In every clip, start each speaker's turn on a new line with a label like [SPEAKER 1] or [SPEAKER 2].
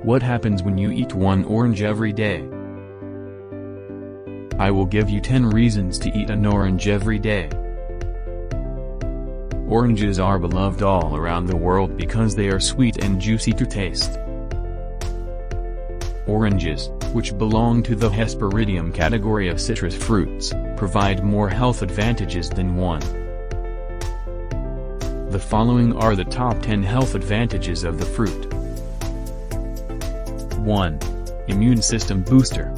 [SPEAKER 1] What happens when you eat one orange every day? I will give you 10 reasons to eat an orange every day. Oranges are beloved all around the world because they are sweet and juicy to taste. Oranges, which belong to the hesperidium category of citrus fruits, provide more health advantages than one. The following are the top 10 health advantages of the fruit. 1. Immune system booster.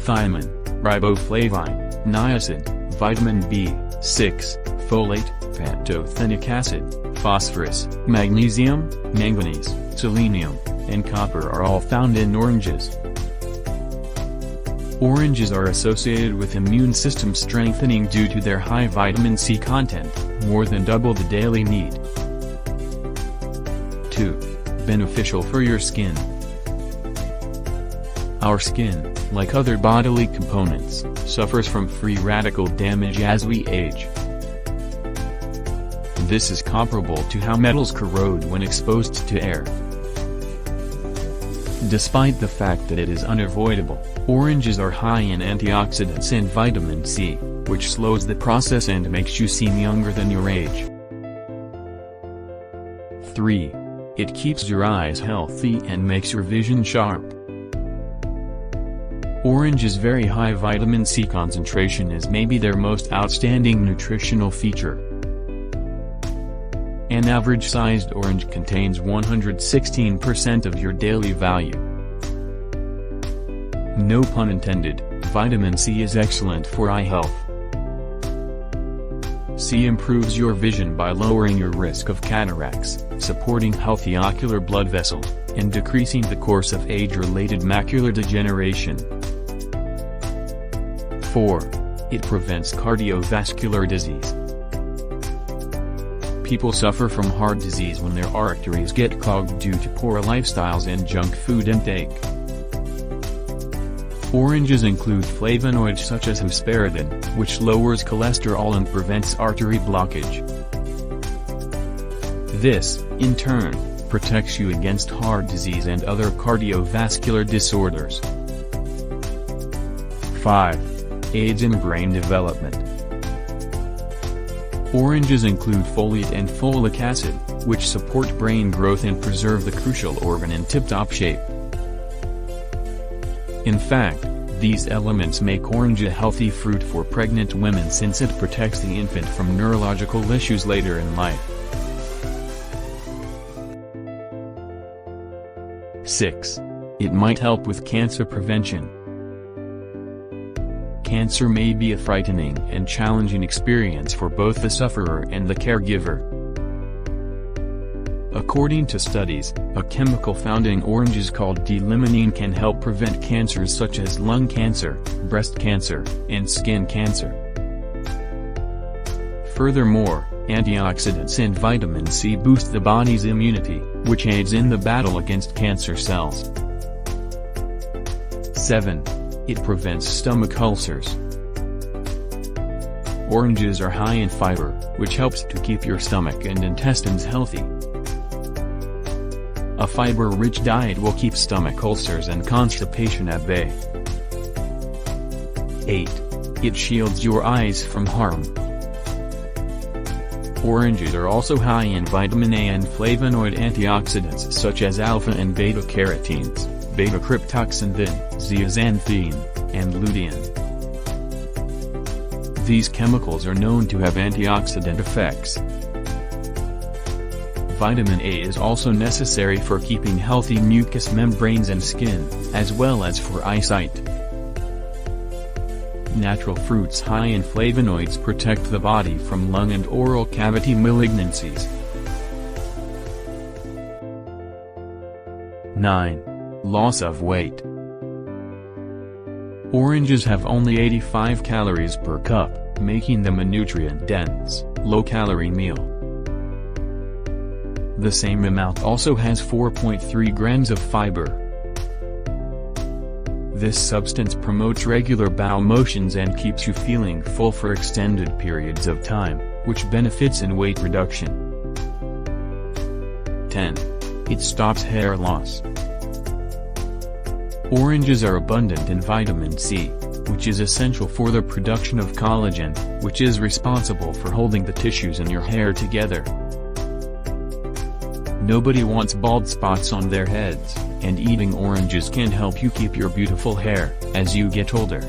[SPEAKER 1] Thiamin, riboflavin, niacin, vitamin B6, folate, pantothenic acid, phosphorus, magnesium, manganese, selenium, and copper are all found in oranges. Oranges are associated with immune system strengthening due to their high vitamin C content, more than double the daily need. 2. Beneficial for your skin. Our skin, like other bodily components, suffers from free radical damage as we age. This is comparable to how metals corrode when exposed to air. Despite the fact that it is unavoidable, oranges are high in antioxidants and vitamin C, which slows the process and makes you seem younger than your age. 3. It keeps your eyes healthy and makes your vision sharp. Orange's very high vitamin C concentration is maybe their most outstanding nutritional feature. An average-sized orange contains 116% of your daily value. No pun intended, vitamin C is excellent for eye health. C improves your vision by lowering your risk of cataracts, supporting healthy ocular blood vessels, and decreasing the course of age-related macular degeneration. 4. It prevents cardiovascular disease. People suffer from heart disease when their arteries get clogged due to poor lifestyles and junk food intake. Oranges include flavonoids such as hesperidium, which lowers cholesterol and prevents artery blockage. This, in turn, protects you against heart disease and other cardiovascular disorders. 5. Aids in brain development. Oranges include folate and folic acid, which support brain growth and preserve the crucial organ in tip-top shape. In fact, these elements make orange a healthy fruit for pregnant women since it protects the infant from neurological issues later in life. 6. It might help with cancer prevention. Cancer may be a frightening and challenging experience for both the sufferer and the caregiver. According to studies, a chemical found in oranges called D-limonene can help prevent cancers such as lung cancer, breast cancer, and skin cancer. Furthermore, antioxidants and vitamin C boost the body's immunity, which aids in the battle against cancer cells. 7. It prevents stomach ulcers. Oranges are high in fiber, which helps to keep your stomach and intestines healthy. A fiber-rich diet will keep stomach ulcers and constipation at bay. 8. It shields your eyes from harm. Oranges are also high in vitamin A and flavonoid antioxidants such as alpha and beta-carotenes, beta-cryptoxanthin, zeaxanthin, and lutein. These chemicals are known to have antioxidant effects. Vitamin A is also necessary for keeping healthy mucous membranes and skin, as well as for eyesight. Natural fruits high in flavonoids protect the body from lung and oral cavity malignancies. 9. Loss of weight. Oranges have only 85 calories per cup, making them a nutrient-dense, low-calorie meal. The same amount also has 4.3 grams of fiber. This substance promotes regular bowel motions and keeps you feeling full for extended periods of time, which benefits in weight reduction. 10. It stops hair loss. Oranges are abundant in vitamin C, which is essential for the production of collagen, which is responsible for holding the tissues in your hair together. Nobody wants bald spots on their heads, and eating oranges can help you keep your beautiful hair as you get older.